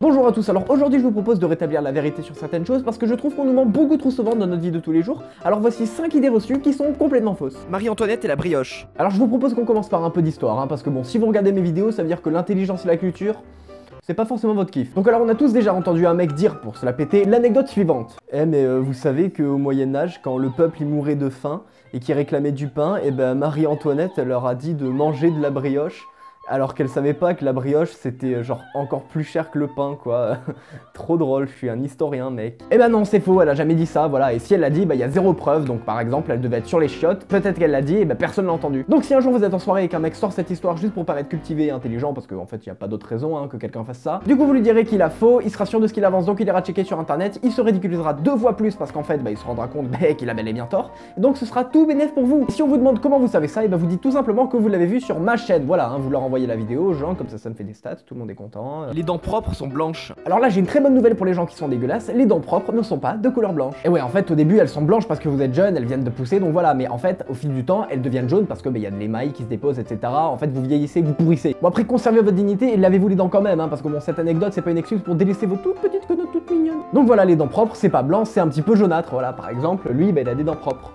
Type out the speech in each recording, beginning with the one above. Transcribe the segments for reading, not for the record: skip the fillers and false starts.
Bonjour à tous, alors aujourd'hui je vous propose de rétablir la vérité sur certaines choses parce que je trouve qu'on nous ment beaucoup trop souvent dans notre vie de tous les jours. Alors voici 5 idées reçues qui sont complètement fausses. Marie-Antoinette et la brioche. Alors je vous propose qu'on commence par un peu d'histoire, parce que bon, si vous regardez mes vidéos, ça veut dire que l'intelligence et la culture, c'est pas forcément votre kiff. Donc alors on a tous déjà entendu un mec dire, pour se la péter, l'anecdote suivante. Vous savez qu'au Moyen-Âge, quand le peuple y mourait de faim et qui réclamait du pain, Marie-Antoinette elle leur a dit de manger de la brioche. Alors qu'elle savait pas que la brioche c'était genre encore plus cher que le pain quoi. Trop drôle, je suis un historien mec. Non c'est faux, elle a jamais dit ça, voilà. Et si elle l'a dit, il y a zéro preuve. Donc par exemple elle devait être sur les chiottes, peut-être qu'elle l'a dit et personne l'a entendu. Donc si un jour vous êtes en soirée et qu'un mec sort cette histoire juste pour paraître cultivé et intelligent, parce qu'en fait il y a pas d'autre raison que quelqu'un fasse ça, du coup vous lui direz qu'il a faux, il sera sûr de ce qu'il avance donc il ira checker sur internet, il se ridiculisera 2 fois plus parce qu'en fait il se rendra compte qu'il a bel et bien tort. Et donc ce sera tout bénéf pour vous. Et si on vous demande comment vous savez ça, vous dites tout simplement que vous l'avez vu sur ma chaîne, voilà, vous leur envoyez la vidéo aux gens, comme ça me fait des stats, tout le monde est content. Les dents propres sont blanches. Alors là j'ai une très bonne nouvelle pour les gens qui sont dégueulasses, les dents propres ne sont pas de couleur blanche. Et ouais en fait au début elles sont blanches parce que vous êtes jeune, elles viennent de pousser donc voilà, mais en fait au fil du temps elles deviennent jaunes parce que y a de l'émail qui se dépose etc. En fait vous vieillissez, vous pourrissez. Bon après conservez votre dignité et lavez-vous les dents quand même parce que bon cette anecdote c'est pas une excuse pour délaisser vos toutes petites quenottes toutes mignonnes. Donc voilà les dents propres c'est pas blanc, c'est un petit peu jaunâtre, voilà par exemple lui il a des dents propres.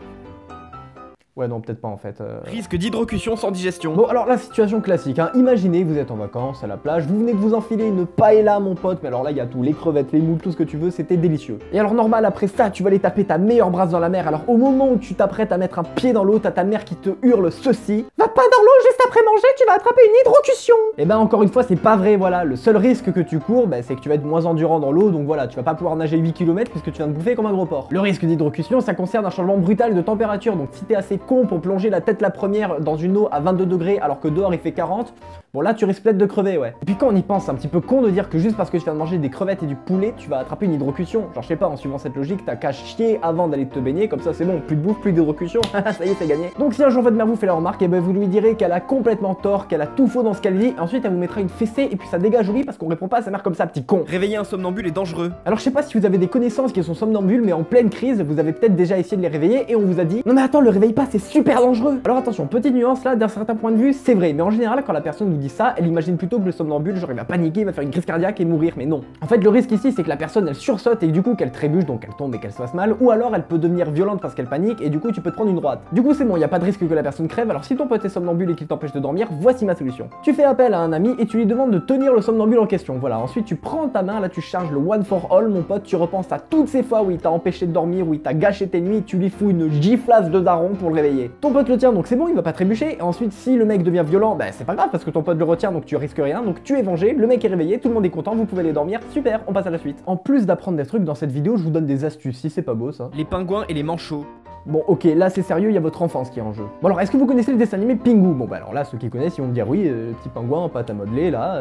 Ouais non peut-être pas en fait. Risque d'hydrocution sans digestion. Bon alors la situation classique, imaginez vous êtes en vacances à la plage, vous venez de vous enfiler une paella mon pote, mais alors là il y a tout, les crevettes, les moules, tout ce que tu veux, c'était délicieux. Et alors normal après ça tu vas aller taper ta meilleure brasse dans la mer, alors au moment où tu t'apprêtes à mettre un pied dans l'eau, t'as ta mère qui te hurle ceci: va pas dans l'eau juste après manger, tu vas attraper une hydrocution. Et encore une fois c'est pas vrai, voilà, le seul risque que tu cours c'est que tu vas être moins endurant dans l'eau, donc voilà, tu vas pas pouvoir nager 8 km puisque tu viens de bouffer comme un gros porc. Le risque d'hydrocution ça concerne un changement brutal de température, donc si t'es assez con pour plonger la tête la première dans une eau à 22 degrés alors que dehors il fait 40, bon là tu risques peut-être de crever ouais. Et puis quand on y pense c'est un petit peu con de dire que juste parce que tu viens de manger des crevettes et du poulet tu vas attraper une hydrocution. Genre je sais pas, en suivant cette logique t'as qu'à chier avant d'aller te baigner, comme ça c'est bon, plus de bouffe, plus d'hydrocution, ça y est c'est gagné. Donc si un jour votre mère vous fait la remarque, vous lui direz qu'elle a complètement tort, qu'elle a tout faux dans ce qu'elle dit, et ensuite elle vous mettra une fessée et puis ça dégage au lit parce qu'on répond pas à sa mère comme ça petit con. Réveiller un somnambule est dangereux. Alors je sais pas si vous avez des connaissances qui sont somnambules mais en pleine crise vous avez peut-être déjà essayé de les réveiller et on vous a dit non mais attends le réveille pas, c'est super dangereux. Alors attention, petite nuance là, d'un certain point de vue c'est vrai, mais en général quand la personne vous dit ça, elle imagine plutôt que le somnambule genre il va paniquer, il va faire une crise cardiaque et mourir, mais non. En fait le risque ici c'est que la personne elle sursaute et du coup qu'elle trébuche, donc elle tombe et qu'elle se fasse mal, ou alors elle peut devenir violente parce qu'elle panique et du coup tu peux te prendre une droite. Du coup c'est bon, il y a pas de risque que la personne crève, alors si ton pote est somnambule et qu'il t'empêche de dormir, voici ma solution. Tu fais appel à un ami et tu lui demandes de tenir le somnambule en question, voilà, ensuite tu prends ta main, là tu charges le one for all mon pote, tu repenses à toutes ces fois où il t'a empêché de dormir, où il t'a gâché tes nuits, tu lui fous une giflasse de daron pour le réveiller. Ton pote le tient donc c'est bon, il va pas trébucher, et ensuite si le mec devient violent, c'est pas grave parce que ton pote le retient donc tu risques rien, donc tu es vengé, le mec est réveillé, tout le monde est content, vous pouvez aller dormir, super, on passe à la suite. En plus d'apprendre des trucs dans cette vidéo, je vous donne des astuces, si c'est pas beau ça. Les pingouins et les manchots. Bon ok, là c'est sérieux, il y a votre enfance qui est en jeu. Bon alors, est-ce que vous connaissez le dessin animé Pingu? Bon alors là, ceux qui connaissent, ils vont me dire oui, le petit pingouin en pâte à modeler là,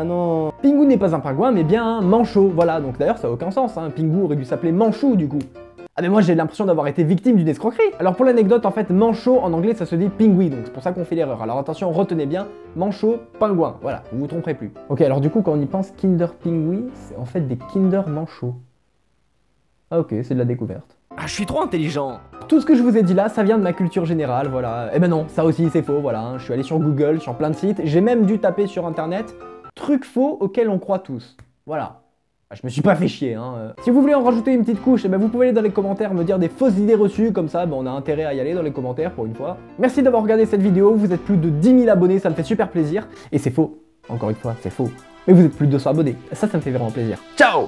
non. Pingu n'est pas un pingouin, mais bien un manchot, voilà, donc d'ailleurs ça a aucun sens, Pingu aurait dû s'appeler Manchou du coup. Ah mais moi j'ai l'impression d'avoir été victime d'une escroquerie. Alors pour l'anecdote en fait manchot en anglais ça se dit pingui, donc c'est pour ça qu'on fait l'erreur. Alors attention, retenez bien, manchot, pingouin, voilà, vous vous tromperez plus. Ok alors du coup quand on y pense Kinder Pingui, c'est en fait des Kinder manchots. Ah ok, c'est de la découverte. Ah je suis trop intelligent. Tout ce que je vous ai dit là, ça vient de ma culture générale, voilà. Non, ça aussi c'est faux, voilà, je suis allé sur Google, sur plein de sites, j'ai même dû taper sur internet trucs faux auxquels on croit tous, voilà. Je me suis pas fait chier Si vous voulez en rajouter une petite couche, vous pouvez aller dans les commentaires me dire des fausses idées reçues, comme ça on a intérêt à y aller dans les commentaires pour une fois. Merci d'avoir regardé cette vidéo, vous êtes plus de 10 000 abonnés, ça me fait super plaisir. Et c'est faux, encore une fois c'est faux. Mais vous êtes plus de 200 abonnés, ça me fait vraiment plaisir. Ciao!